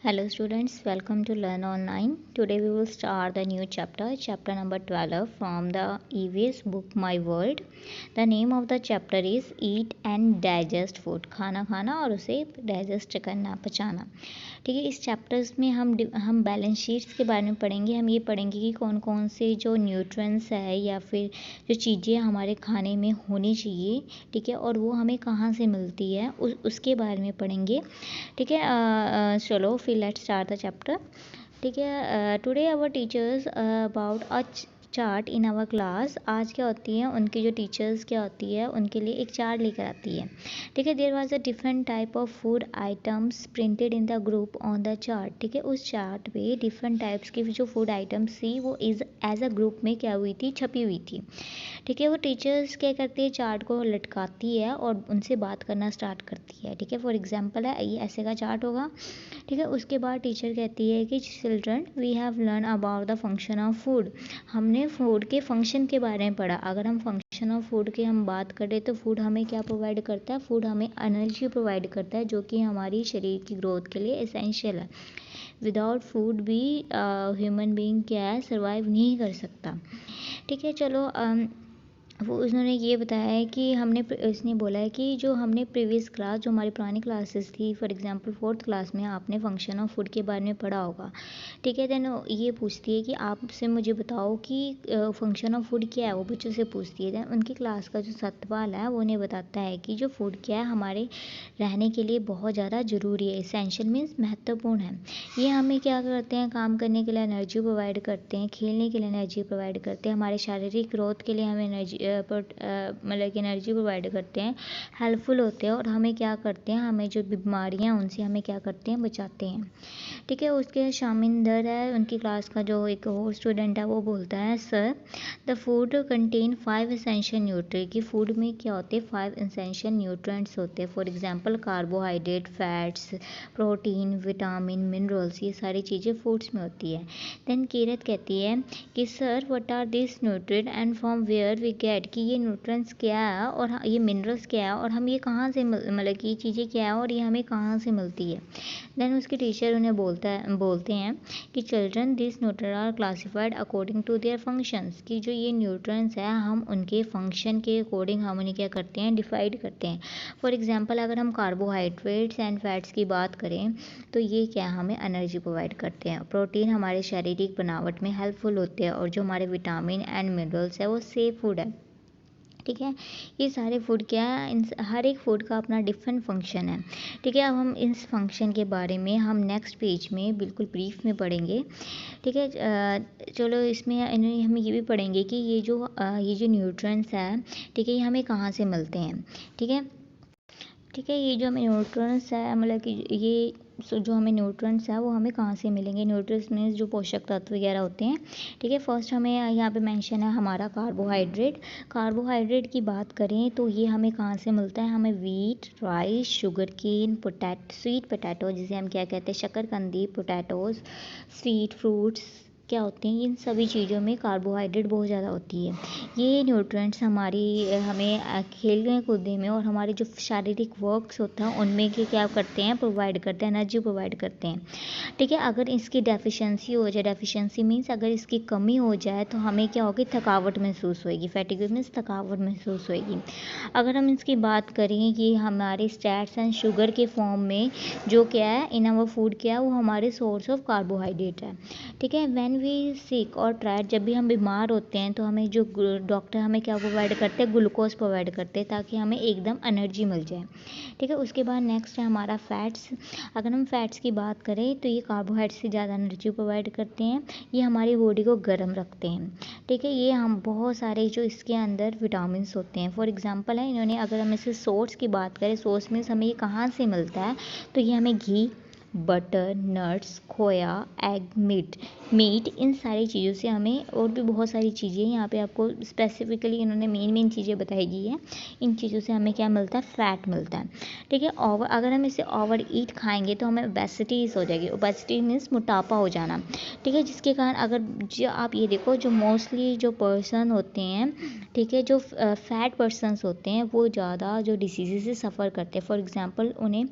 Hello students, welcome to Learn Online. Today we will start the new chapter number 12 from the EVS book My World. The name of the chapter is Eat and Digest Food. खाना खाना और उसे digest करना, पचाना. ठीक है, इस chapters में हम बैलेंस शीट्स के बारे में पढ़ेंगे. हम ये पढ़ेंगे कि कौन कौन से जो न्यूट्रिएंट्स है या फिर जो चीज़ें हमारे खाने में होनी चाहिए, ठीक है, और वो हमें कहाँ से मिलती है उसके बारे में पढ़ेंगे. ठीक है, चलो फिर लेट्स स्टार्ट द चैप्टर. ठीक है, today our teachers about a chart in our class. आज क्या होती है, उनकी जो टीचर्स क्या होती है उनके लिए एक चार्ट लेकर आती है. ठीक है, there was a different type of food items printed in the group on the chart. ठीक है, उस चार्ट पे डिफरेंट टाइप्स की जो फूड आइटम्स थी वो एज अ ग्रुप में क्या हुई थी, छपी हुई थी. ठीक है, वो टीचर्स क्या करती है, चार्ट को लटकाती है और उनसे बात करना स्टार्ट करती है. ठीक है, फॉर एग्जांपल है ये ऐसे का चार्ट होगा. ठीक है, उसके बाद टीचर कहती है कि children we have learn about the function of food. हमने फूड के फंक्शन के बारे में पढ़ा. अगर हम फंक्शन ऑफ फूड की हम बात करें तो फूड हमें क्या प्रोवाइड करता है, फूड हमें एनर्जी प्रोवाइड करता है जो कि हमारी शरीर की ग्रोथ के लिए एसेंशियल है. विदाउट फूड भी ह्यूमन बीइंग क्या है, सर्वाइव नहीं कर सकता. ठीक है, चलो वो उन्होंने ये बताया है कि इसने बोला है कि जो हमने प्रीवियस क्लास, जो हमारी पुरानी क्लासेस थी, फॉर एग्जांपल 4th क्लास में आपने फंक्शन ऑफ फूड के बारे में पढ़ा होगा. ठीक है, देन ये पूछती है कि आपसे मुझे बताओ कि फंक्शन ऑफ फूड क्या है, वो बच्चों से पूछती है. देन उनकी क्लास का जो सतपाल है वो उन्हें बताता है कि जो फूड क्या है हमारे रहने के लिए बहुत ज़्यादा ज़रूरी है. एसेंशियल मीन्स महत्वपूर्ण है. ये हमें क्या करते हैं, काम करने के लिए एनर्जी प्रोवाइड करते हैं, खेलने के लिए एनर्जी प्रोवाइड करते हैं, हमारे शारीरिक ग्रोथ के लिए हमें एनर्जी मतलब कि एनर्जी प्रोवाइड करते हैं, हेल्पफुल होते हैं और हमें क्या करते हैं, हमें जो बीमारियां उनसे हमें क्या करते हैं, बचाते हैं. ठीक है, उसके शामिंदर है उनकी क्लास का जो एक और स्टूडेंट है वो बोलता है, sir the food contain 5 essential nutri. कि फूड में क्या होते हैं, 5 एसेंशियल न्यूट्रिएंट्स होते हैं. For example carbohydrate, fats, protein, vitamin, minerals, ये सारी चीज़ें फूड्स में होती है. देन कीरत कहती है कि sir what are this nutrient and from where we get. कि ये न्यूट्रिएंट्स क्या है और ये मिनरल्स क्या है और हम ये कहाँ से मतलब कि ये चीज़ें क्या है और ये हमें कहाँ से मिलती है. देन उसके टीचर उन्हें बोलते हैं कि children this nutrient are classified according to their functions. कि जो ये न्यूट्रिएंट्स है हम उनके फंक्शन के अकॉर्डिंग हम उन्हें क्या करते हैं, डिवाइड करते हैं. फॉर एग्जांपल अगर हम कार्बोहाइड्रेट्स एंड फैट्स की बात करें तो ये क्या हमें एनर्जी प्रोवाइड करते हैं. प्रोटीन हमारे शारीरिक बनावट में हेल्पफुल होते हैं और जो हमारे विटामिन एंड मिनरल्स है वो सेफ फूड है. ठीक है, ये सारे फूड क्या है, इन हर एक फूड का अपना डिफरेंट फंक्शन है. ठीक है, अब हम इस फंक्शन के बारे में हम नेक्स्ट पेज में बिल्कुल ब्रीफ में पढ़ेंगे. ठीक है, चलो इसमें हम ये भी पढ़ेंगे कि ये जो न्यूट्रिएंट्स है, ठीक है, ये हमें कहाँ से मिलते हैं. ठीक है, ठीक है, ये जो हमें न्यूट्रिएंट्स है मतलब कि ये जो हमें न्यूट्रिएंट्स है वो हमें कहाँ से मिलेंगे. न्यूट्रिएंट्स मीन्स जो पोषक तत्व वगैरह होते हैं. ठीक है, फर्स्ट हमें यहाँ पे मेंशन है हमारा कार्बोहाइड्रेट. कार्बोहाइड्रेट की बात करें तो ये हमें कहाँ से मिलता है, हमें wheat, rice, sugar cane, sweet potato जिसे हम क्या कहते हैं, शकरकंदी, पोटैटोज, स्वीट फ्रूट्स क्या होते हैं, इन सभी चीज़ों में कार्बोहाइड्रेट बहुत ज़्यादा होती है. ये न्यूट्रिएंट्स हमें खेलने कूदने में और हमारे जो शारीरिक वर्क्स होता है उनमें क्या करते हैं, प्रोवाइड करते हैं, एनर्जी प्रोवाइड करते हैं. ठीक है, अगर इसकी डेफिशिएंसी हो जाए, डेफिशिएंसी मीन्स अगर इसकी कमी हो जाए तो हमें क्या होगी, थकावट महसूस होएगी. फैटिग मीन्स थकावट महसूस होएगी. अगर हम इसकी बात करें कि हमारे स्टैट्स एंड शुगर के फॉर्म में जो क्या है इन आवर फूड क्या है, वो हमारे सोर्स ऑफ कार्बोहाइड्रेट है. ठीक है, व्हेन वी सिक और ट्राइड, जब भी हम बीमार होते हैं तो हमें जो डॉक्टर हमें क्या प्रोवाइड करते हैं, ग्लूकोज प्रोवाइड करते हैं ताकि हमें एकदम एनर्जी मिल जाए. ठीक है, उसके बाद नेक्स्ट है हमारा फैट्स. अगर हम फैट्स की बात करें तो ये कार्बोहाइड्रेट से ज़्यादा एनर्जी प्रोवाइड करते हैं. ये हमारी बॉडी को गर्म रखते हैं. ठीक है, ये हम बहुत सारे जो इसके अंदर विटामिन होते हैं. फॉर एग्जाम्पल है इन्होंने, अगर हम इसे सोर्स की बात करें, सोर्स मीन्स हमें ये कहाँ से मिलता है, तो ये हमें घी, बटर, नट्स, खोया, एग, मीट इन सारी चीज़ों से हमें, और भी बहुत सारी चीज़ें यहाँ पे आपको स्पेसिफिकली इन्होंने मेन चीज़ें बताई गई है. इन चीज़ों से हमें क्या मिलता है, फैट मिलता है. ठीक है, अगर हम इसे ओवर ईट खाएंगे तो हमें ओबेसिटी हो जाएगी. ओबेसिटी मीन्स मोटापा हो जाना. ठीक है, जिसके कारण अगर जो आप ये देखो, जो मोस्टली जो पर्सन होते हैं, ठीक है, जो फैट पर्सनस होते हैं वो ज़्यादा जो डिसीज़ से सफ़र करते हैं. फॉर एग्जांपल उन्हें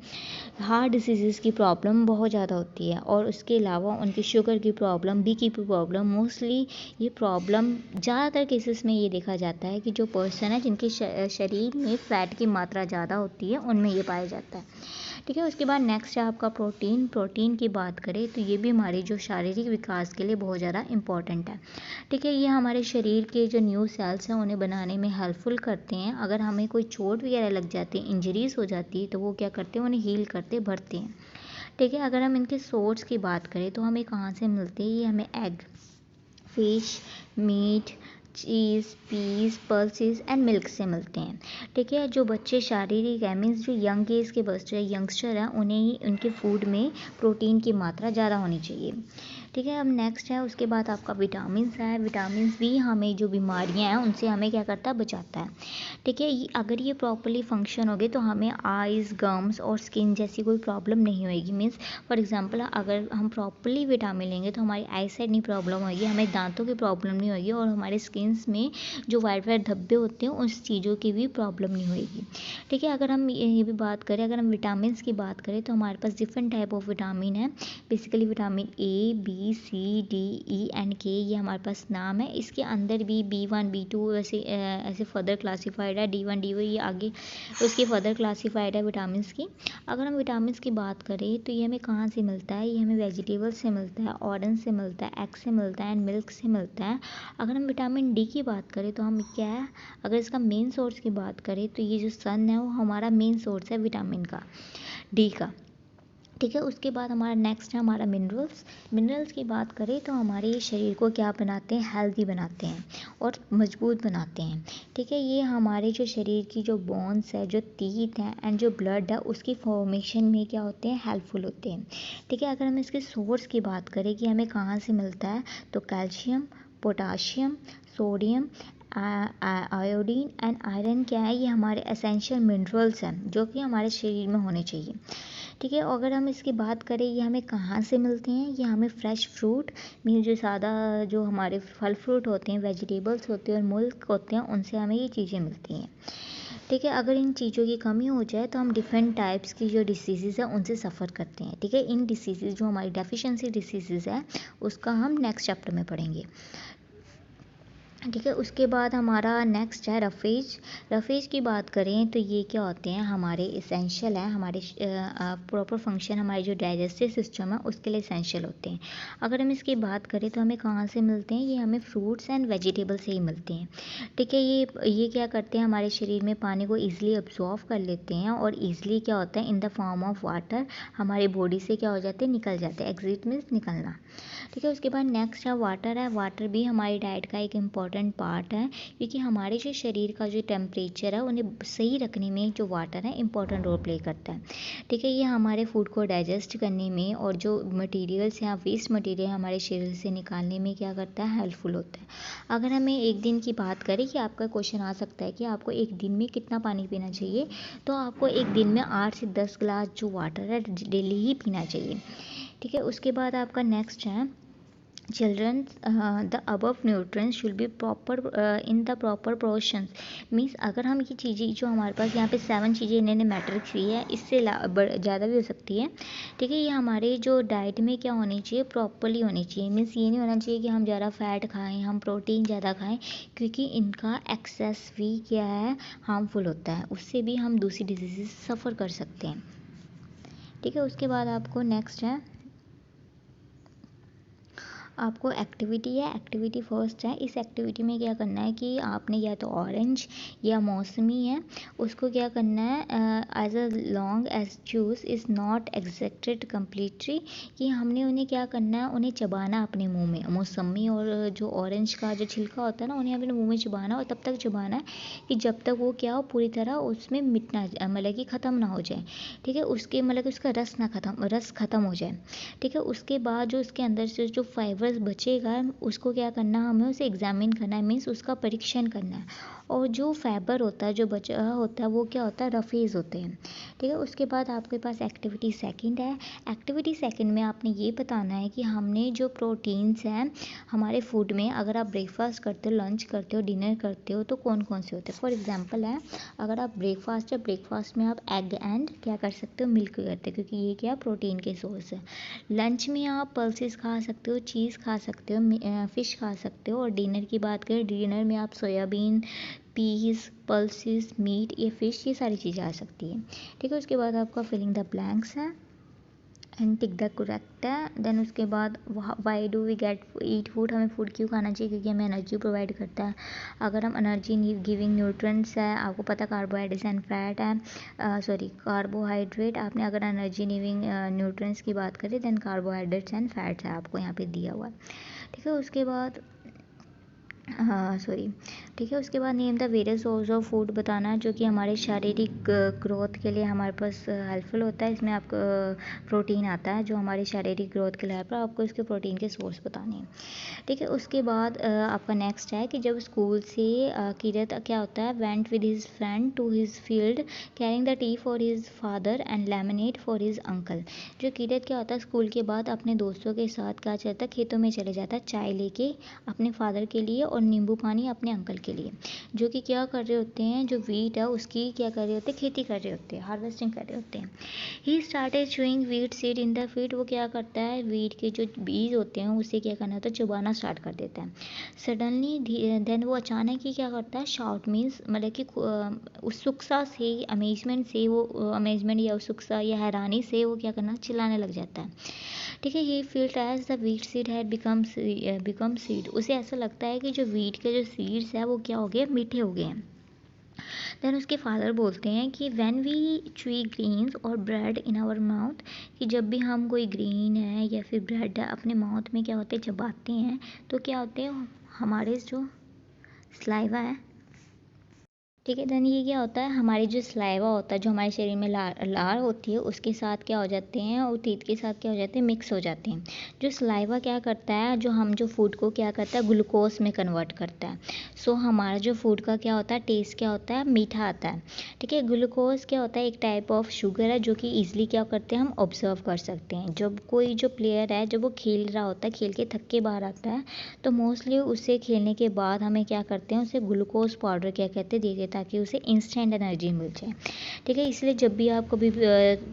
हार्ट डिसीज़ की प्रॉब्लम प्रॉब्लम बहुत ज़्यादा होती है, और उसके अलावा उनकी शुगर की प्रॉब्लम, बीपी की प्रॉब्लम, मोस्टली ये प्रॉब्लम ज़्यादातर केसेस में ये देखा जाता है कि जो पर्सन है जिनके शरीर में फ़ैट की मात्रा ज़्यादा होती है उनमें ये पाया जाता है। ठीक है, उसके बाद नेक्स्ट है आपका प्रोटीन की बात करें तो ये भी हमारे जो शारीरिक विकास के लिए बहुत ज़्यादा इम्पॉर्टेंट है। ठीक है, ये हमारे शरीर के जो न्यू सेल्स हैं उन्हें बनाने में हेल्पफुल करते हैं। अगर हमें कोई चोट वगैरह लग जाती है, इंजरीज हो जाती है, तो वो क्या करते हैं, उन्हें हील करते भरते हैं। ठीक है, अगर हम इनके सोर्स की बात करें तो हमें कहाँ से मिलते हैं, ये हमें egg, fish, meat, cheese, peas, pulses and milk से मिलते हैं। ठीक है, जो बच्चे शारीरिक है, मीन्स जो यंग एज के बच्चे यंगस्टर हैं, उन्हें ही उनके फूड में प्रोटीन की मात्रा ज़्यादा होनी चाहिए। ठीक है, अब नेक्स्ट है उसके बाद आपका विटामिन्स है। विटामिन्स भी हमें जो बीमारियां हैं उनसे हमें क्या करता है, बचाता है। ठीक है, अगर ये प्रॉपरली फंक्शन होगे तो हमें आइज़, गम्स और स्किन जैसी कोई प्रॉब्लम नहीं होएगी। मीन्स फॉर एग्जांपल अगर हम प्रॉपरली विटामिन लेंगे तो हमारी आई साइड नहीं प्रॉब्लम होगी, हमें दांतों की प्रॉब्लम नहीं होगी, और हमारे स्किन्स में जो वाइट वाइट धब्बे होते हैं उस चीज़ों की भी प्रॉब्लम नहीं होगी। ठीक है, अगर हम ये भी बात करें, अगर हम विटामिन की बात करें तो हमारे पास डिफरेंट टाइप ऑफ विटामिन है। Basically vitamin A, B, C, D, E and K, ये हमारे पास नाम है। इसके अंदर भी B1, B2 ऐसे फर्दर क्लासीफाइड है, D1, D2 ये आगे उसकी फर्दर क्लासीफाइड है विटामिन की। अगर हम विटामिन की बात करें तो ये हमें कहाँ से मिलता है, ये हमें वेजिटेबल से मिलता है, ऑरेंज से मिलता है, एग से मिलता है एंड मिल्क से मिलता है। अगर हम विटामिन डी की बात करें तो हम क्या है, अगर इसका मेन सोर्स की बात करें तो ये जो सन है वो हमारा मेन सोर्स है विटामिन का, डी का। ठीक है, उसके बाद हमारा नेक्स्ट है हमारा मिनरल्स की बात करें तो हमारे शरीर को क्या बनाते हैं, हेल्दी बनाते हैं और मजबूत बनाते हैं। ठीक है, ये हमारे जो शरीर की जो बोन्स है, जो टीथ हैं एंड जो ब्लड है उसकी फॉर्मेशन में क्या होते हैं, हेल्पफुल होते हैं। ठीक है, अगर हम इसके सोर्स की बात करें कि हमें कहाँ से मिलता है, तो calcium, potassium, sodium, iodine and iron क्या है, ये हमारे एसेंशियल मिनरल्स हैं जो कि हमारे शरीर में होने चाहिए। ठीक है, अगर हम इसकी बात करें ये हमें कहाँ से मिलते हैं, ये हमें फ्रेश फ्रूट, मीन जो सादा जो हमारे फल फ्रूट होते हैं, वेजिटेबल्स होते हैं और मिल्क होते हैं, उनसे हमें ये चीज़ें मिलती हैं। ठीक है, अगर इन चीज़ों की कमी हो जाए तो हम डिफरेंट टाइप्स की जो डिसीज़ है उनसे सफ़र करते हैं। ठीक है, इन डिसीज़ जो हमारी डेफिशिएंसी डिसीज़ है उसका हम नेक्स्ट चैप्टर में पढ़ेंगे। ठीक है, उसके बाद हमारा नेक्स्ट है रफेज की बात करें तो ये क्या होते हैं, हमारे इसेंशियल है, हमारे प्रॉपर फंक्शन हमारे जो डाइजेस्टिव सिस्टम है उसके लिए इसेंशियल होते हैं। अगर हम इसकी बात करें तो हमें कहाँ से मिलते हैं, ये हमें फ्रूट्स एंड वेजिटेबल से ही मिलते हैं। ठीक है, ये क्या करते हैं, हमारे शरीर में पानी को ईजिली अब्जॉर्व कर लेते हैं और ईजिली क्या होता है, in the form of water हमारी बॉडी से क्या हो जाते हैं, निकल जाते हैं। एग्जिट मीन्स निकलना। ठीक है, उसके बाद नेक्स्ट है वाटर भी हमारी डाइट का एक इम्पॉर्टेंट पार्ट है, क्योंकि हमारे जो शरीर का जो टेम्परेचर है उन्हें सही रखने में जो वाटर है इम्पॉर्टेंट रोल प्ले करता है। ठीक है, ये हमारे फूड को डाइजेस्ट करने में और जो मटेरियल्स या वेस्ट मटेरियल हमारे शरीर से निकालने में क्या करता है, हेल्पफुल होता है। अगर हमें एक दिन की बात करें कि आपका क्वेश्चन आ सकता है कि आपको एक दिन में कितना पानी पीना चाहिए, तो आपको एक दिन में 8 से 10 गिलास जो वाटर है डेली ही पीना चाहिए। ठीक है, उसके बाद आपका नेक्स्ट है children, the above nutrients should be proper in the proper portions। Means अगर हम ये चीज़ें जो हमारे पास यहाँ पे 7 चीज़ें इन्होंने मैटर की है, इससे ज़्यादा भी हो सकती है। ठीक है, ये हमारे जो डाइट में क्या होनी चाहिए, प्रॉपरली होनी चाहिए। मीन्स ये नहीं होना चाहिए कि हम ज़्यादा फैट खाएं, हम प्रोटीन ज़्यादा खाएं, क्योंकि इनका एक्सेस भी क्या है, हार्मफुल होता है, उससे भी हम दूसरी डिजीज़ सफ़र कर सकते हैं। ठीक है, उसके बाद आपको नेक्स्ट है आपको एक्टिविटी फर्स्ट है। इस एक्टिविटी में क्या करना है कि आपने या तो ऑरेंज या मौसमी है उसको क्या करना है, as a long as juice is not extracted completely, कि हमने उन्हें क्या करना है, उन्हें चबाना अपने मुंह में। मौसमी और जो ऑरेंज का जो छिलका होता है ना, उन्हें अपने मुंह में चबाना और तब तक चबाना है कि जब तक वो क्या हो, पूरी तरह उसमें मिटना, मतलब कि ख़त्म ना हो जाए। ठीक है, उसके मतलब उसका रस ख़त्म हो जाए। ठीक है, उसके बाद जो उसके अंदर से जो फाइबर्स बचेगा उसको क्या करना है, हमें उसे एग्जामिन करना है, मीन्स उसका परीक्षण करना है। और जो फाइबर होता है, जो बचा होता है, वो क्या होता है, रफेज होते हैं। ठीक है, उसके बाद आपके पास एक्टिविटी सेकंड है। एक्टिविटी सेकंड में आपने ये बताना है कि हमने जो प्रोटीन्स हैं हमारे फूड में, अगर आप ब्रेकफास्ट करते हो, लंच करते हो, डिनर करते हो, तो कौन कौन से होते हैं। फॉर एग्जांपल है, अगर आप ब्रेकफास्ट में आप एग एंड क्या कर सकते हो, मिल्क करते हो, क्योंकि ये क्या प्रोटीन के सोर्स है। लंच में आप पल्सेस खा सकते हो, चीज़ खा सकते हो, फ़िश खा सकते हो। और डिनर की बात करें, डिनर में आप सोयाबीन, पीस, पल्सेस, मीट, ये फ़िश, ये सारी चीज़ें आ सकती हैं। ठीक है, उसके बाद आपका फिलिंग द ब्लैंक्स है एंड टिक द करेक्ट है। देन उसके बाद why do we get eat food, हमें फूड क्यों खाना चाहिए, क्योंकि हमें एनर्जी प्रोवाइड करता है। अगर हम एनर्जी गिविंग न्यूट्रिएंट्स है, आपको पता कार्बोहाइड्रेट्स एंड फैट है, सॉरी कार्बोहाइड्रेट, आपने अगर एनर्जी गिविंग न्यूट्रिएंट्स की बात करें देन कार्बोहाइड्रेट्स एंड फैट्स है, आपको यहाँ पे दिया हुआ है। ठीक है, उसके बाद हाँ सॉरी, ठीक है, उसके बाद name the various source of food बताना है जो कि हमारे शारीरिक ग्रोथ के लिए हमारे पास हेल्पफुल होता है। इसमें आपको प्रोटीन आता है जो हमारी शारीरिक ग्रोथ के लिए हेल्प है, आपको इसके प्रोटीन के सोर्स बताने हैं। ठीक है, उसके बाद आपका नेक्स्ट है कि जब स्कूल से किरत क्या होता है, went with his friend to his field carrying the tea for his father and lemonade for his uncle. जो किरत क्या होता है, स्कूल के बाद अपने दोस्तों के साथ क्या चलता है, खेतों में चले जाता है चाय लेके अपने फादर के लिए और नींबू पानी अपने अंकल के लिए, जो कि क्या कर रहे होते हैं, जो वीट है उसकी क्या कर रहे होते हैं, खेती कर रहे होते हैं, हार्वेस्टिंग कर रहे होते हैं। He started chewing wheat seed in the field, वो क्या करता है, वीट के जो बीज होते हैं उसे क्या करना होता है, चबाना स्टार्ट कर देता है। सडनली देन वो अचानक ही क्या करता है, शाउट मीन्स मतलब कि उत्सुकता से, अमेजमेंट से, वो अमेजमेंट या उत्सुकता या हैरानी से वो क्या करना, चिल्लाने लग जाता है। ठीक है, he field as the wheat seed had become seed, उसे ऐसा लगता है कि जो वीट के जो सीड्स है वो क्या हो गए, मीठे हो गए हैं। देन उसके फादर बोलते हैं कि व्हेन वी च्वी ग्रीन्स और ब्रेड इन आवर माउथ, कि जब भी हम कोई ग्रीन है या फिर ब्रेड है अपने माउथ में क्या होते हैं, चबाते हैं, तो क्या होते हैं, हमारे जो सलाइवा है, ठीक है, देन ये क्या होता है, हमारी जो सलाइवा होता है, जो हमारे शरीर में लार होती है, उसके साथ क्या हो जाते हैं, और टीथ के साथ क्या हो जाते हैं, मिक्स हो जाते हैं। जो सलाइवा क्या करता है, जो फूड को क्या करता है, ग्लूकोज में कन्वर्ट करता है। सो हमारा जो फूड का क्या होता है, टेस्ट क्या होता है, मीठा आता है। ठीक है, ग्लूकोज क्या होता है, एक टाइप ऑफ शुगर है जो कि ईजिली क्या करते हैं, हम ऑब्जर्व कर सकते हैं। जब कोई जो प्लेयर है, जब वो खेल रहा होता है, खेल के थक के बाहर आता है, तो मोस्टली उसे खेलने के बाद हमें क्या करते हैं, उसे ग्लूकोज पाउडर क्या कहते हैं, देते, ताकि उसे इंस्टेंट एनर्जी मिल जाए। ठीक है, इसलिए जब भी आप कभी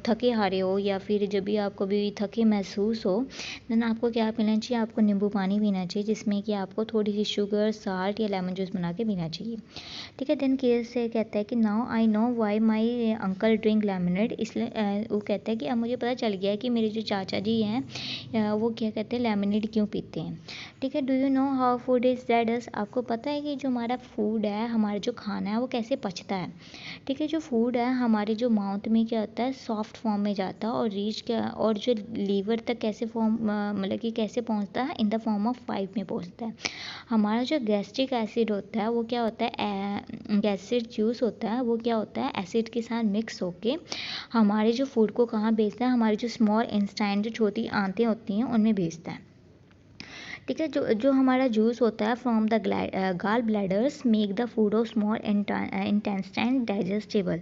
थके हारे हो या फिर जब भी आप कभी थके महसूस हो, देन आपको क्या पीना चाहिए, आपको नींबू पानी पीना चाहिए, जिसमें कि आपको थोड़ी सी शुगर, साल्ट या लेमन जूस बना के पीना चाहिए। ठीक है, देन केस से कहता है कि now I know why my uncle drink lemonade, इसलिए वो कहता है कि अब मुझे पता चल गया है कि मेरे जो चाचा जी हैं वो क्या कहते हैं, लेमनेड क्यों पीते हैं। ठीक है, do you know how food is digest, आपको पता है कि जो हमारा फूड है, हमारा जो खाना है वो कैसे पचता है। ठीक है, जो फूड है हमारे जो माउथ में क्या होता है, सॉफ्ट फॉर्म में जाता है और रीच क्या, और जो लीवर तक कैसे मतलब कि कैसे पहुंचता है, in the form of pipe में पहुंचता है। हमारा जो गैस्ट्रिक एसिड होता है वो क्या होता है, गैस्ट्रिक जूस होता है, वो क्या होता है, एसिड के साथ मिक्स होके हमारे जो फूड को कहाँ भेजता है, हमारी जो स्मॉल इंस्टाइन जो छोटी आंतें होती हैं उनमें भेजता है। ठीक है, जो हमारा जूस होता है फ्रॉम द गाल bladders make the food of small intestine digestible.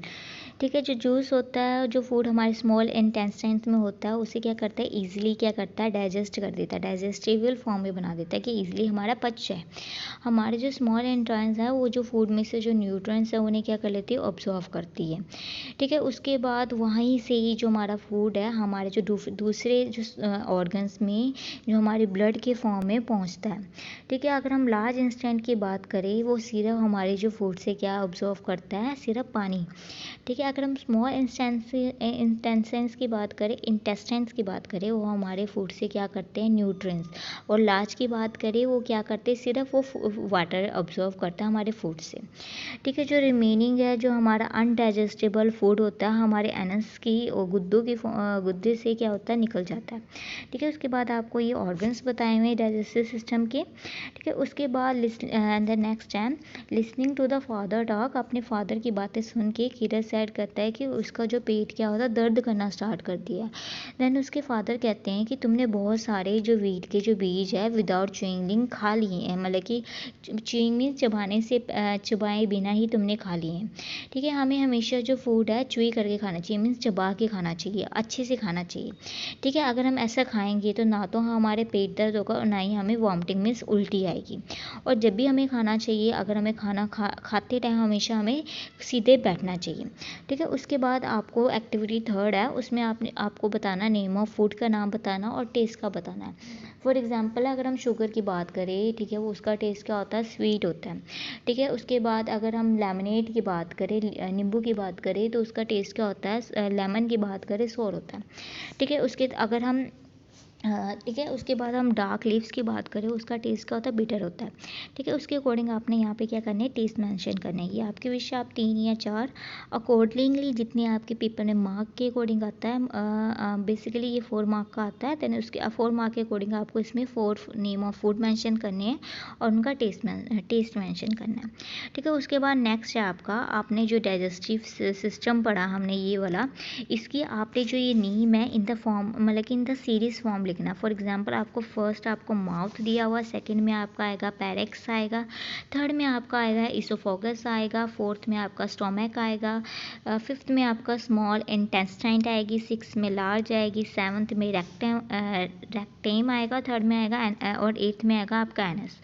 ठीक है, जो जूस होता है, जो फूड हमारे स्मॉल इंटेस्टाइन्स में होता है, उसे क्या करता है, इजीली क्या करता है, डाइजेस्ट कर देता है, डाइजेस्टेबल फॉर्म में बना देता है कि इजीली हमारा पच जाए। हमारे जो स्मॉल इंटेस्टाइन्स है वो जो फूड में से जो न्यूट्रिएंट्स है उन्हें क्या कर लेती है, ऑब्जॉर्व करती है। ठीक है, उसके बाद वहीं से ही जो हमारा फूड है हमारे जो दूसरे जो ऑर्गन्स में, जो हमारे ब्लड के फॉर्म में पहुंचता है। ठीक है, अगर हम लार्ज इंस्टेंट की बात करें, वो सिर्फ हमारे जो फूड से क्या ऑब्जॉर्व करता है, सिर्फ पानी। ठीक है, अगर हम स्मॉल इंटेस्टाइन्स की बात करें, इंटेस्टाइन्स की बात करें, वो हमारे फूड से क्या करते हैं, न्यूट्रिएंट्स। और लार्ज की बात करें, वो क्या करते हैं, सिर्फ वो वाटर ऑब्जॉर्व करता है हमारे फूड से। ठीक है, जो रिमेनिंग है, जो हमारा अनडाइजेस्टेबल फूड होता है, हमारे एनस की और गुद्दे से क्या होता है, निकल जाता है। ठीक है, उसके बाद आपको ये ऑर्गन्स बताए हुए डाइजेस्टिव सिस्टम के। ठीक है, उसके बाद the next time listening to the father talk, अपने फादर की बातें सुन के किरत सेड करता है कि उसका जो पेट क्या होता है दर्द करना स्टार्ट कर दिया। देन उसके फादर कहते हैं कि तुमने बहुत सारे जो वीट के जो बीज है विदाउट च्युइंग खा लिए हैं, मतलब कि च्युइंग मीन्स चबाने से चबाए बिना ही तुमने खा लिए हैं। ठीक है, हमें हमेशा जो फूड है च्युई करके खाना चाहिए, मीन्स चबा के खाना चाहिए, अच्छे से खाना चाहिए। ठीक है, अगर हम ऐसा खाएंगे तो ना तो हमारे पेट दर्द होगा और ना ही हमें वॉमिटिंग मीन्स उल्टी आएगी। और जब भी हमें खाना चाहिए, अगर हमें खाना खाते टाइम हमेशा हमें सीधे बैठना चाहिए। ठीक है, उसके बाद आपको एक्टिविटी थर्ड है, उसमें आपको बताना नेम ऑफ फूड का नाम बताना और टेस्ट का बताना है। फॉर एग्जांपल अगर हम शुगर की बात करें, ठीक है, वो उसका टेस्ट क्या होता है, स्वीट होता है। ठीक है, उसके बाद अगर हम लेमनेड की बात करें, नींबू की बात करें, तो उसका टेस्ट क्या होता है, लेमन की बात करें सोर होता है। ठीक है, उसके अगर हम ठीक है, उसके बाद हम डार्क लीव्स की बात करें, उसका टेस्ट क्या होता है, बिटर होता है। ठीक है, उसके अकॉर्डिंग आपने यहाँ पे क्या करना है, टेस्ट मेंशन करना है। ये आपकी विश आप 3 या 4 अकॉर्डिंगली जितने आपके पेपर में मार्क के अकॉर्डिंग आता है, बेसिकली ये 4 मार्क का आता है। देन उसके 4 मार्क के अकॉर्डिंग आपको इसमें 4 नेम ऑफ फूड मेंशन करने हैं और उनका टेस्ट मेंशन करना है। ठीक है, उसके बाद नेक्स्ट है आपने जो डाइजेस्टिव सिस्टम पढ़ा हमने ये वाला, इसकी आपने जो ये नेम है इन द फॉर्म, मतलब कि इन द सीरीज फॉर्म लिखना। फॉर एग्जांपल आपको फर्स्ट आपको माउथ दिया हुआ, सेकंड में आपका आएगा पैरेक्स आएगा, थर्ड में आपका आएगा इसोफोगस आएगा, फोर्थ में आपका स्टोमक आएगा, फिफ्थ में आपका स्मॉल इंटेस्टाइन आएगी, सिक्स में लार्ज आएगी, सेवन्थ में रेक्टेम आएगा, थर्ड में आएगा और एट्थ में आएगा आपका एनस।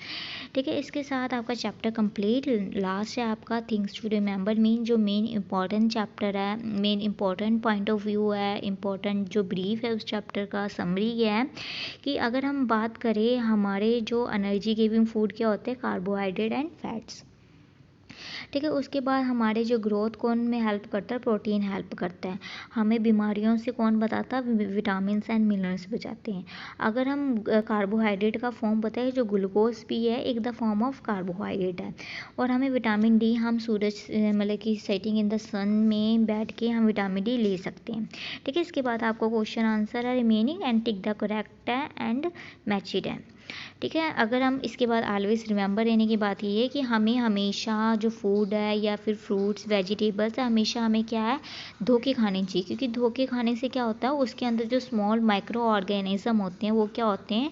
ठीक है, इसके साथ आपका चैप्टर कंप्लीट। लास्ट है आपका थिंग्स टू रिमेंबर, मीन जो मेन इंपॉर्टेंट चैप्टर है, main important point of view है, इंपॉर्टेंट जो ब्रीफ है उस चैप्टर का समरी ये है कि अगर हम बात करें हमारे जो एनर्जी गिविंग फूड क्या होते हैं, कार्बोहाइड्रेट एंड फैट्स। ठीक है, उसके बाद हमारे जो ग्रोथ कौन में हेल्प करता है, प्रोटीन हेल्प करता है। हमें बीमारियों से कौन बताता है, विटामिन एंड मिनरल्स बचाते हैं। अगर हम कार्बोहाइड्रेट का फॉर्म बताए, जो ग्लूकोज भी है एक द फॉर्म ऑफ कार्बोहाइड्रेट है। और हमें विटामिन डी हम सूरज मतलब कि सेटिंग इन द सन में बैठ के हम विटामिन डी ले सकते हैं। ठीक है, इसके बाद आपको क्वेश्चन आंसर है remaining and tick the correct है एंड मैच इट है। ठीक है, अगर हम इसके बाद ऑलवेज रिमेंबर रहने की बात ये है कि हमें हमेशा जो फूड है या फिर फ्रूट्स वेजिटेबल्स है, हमेशा हमें क्या है, धो के खाने चाहिए। क्योंकि धो के खाने से क्या होता है, उसके अंदर जो स्मॉल माइक्रो ऑर्गेनिज्म होते हैं वो क्या होते हैं,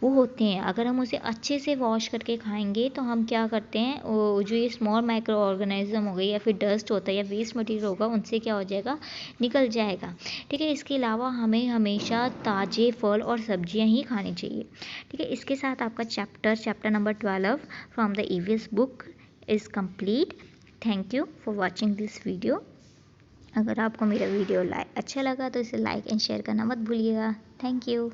वो होते हैं। अगर हम उसे अच्छे से वॉश करके खाएंगे तो हम क्या करते हैं, जो ये स्मॉल माइक्रो ऑर्गेनिज्म हो गई या फिर डस्ट होता है या वेस्ट मटीरियल होगा, उनसे क्या हो जाएगा, निकल जाएगा। ठीक है, इसके अलावा हमें हमेशा ताज़े फल और सब्जियां ही खानी चाहिए। ठीक है, इसके साथ आपका chapter number 12 from the EVS book is complete. Thank you for watching this video. अगर आपको मेरा वीडियो अच्छा लगा तो इसे लाइक एंड शेयर करना मत भूलिएगा। Thank you.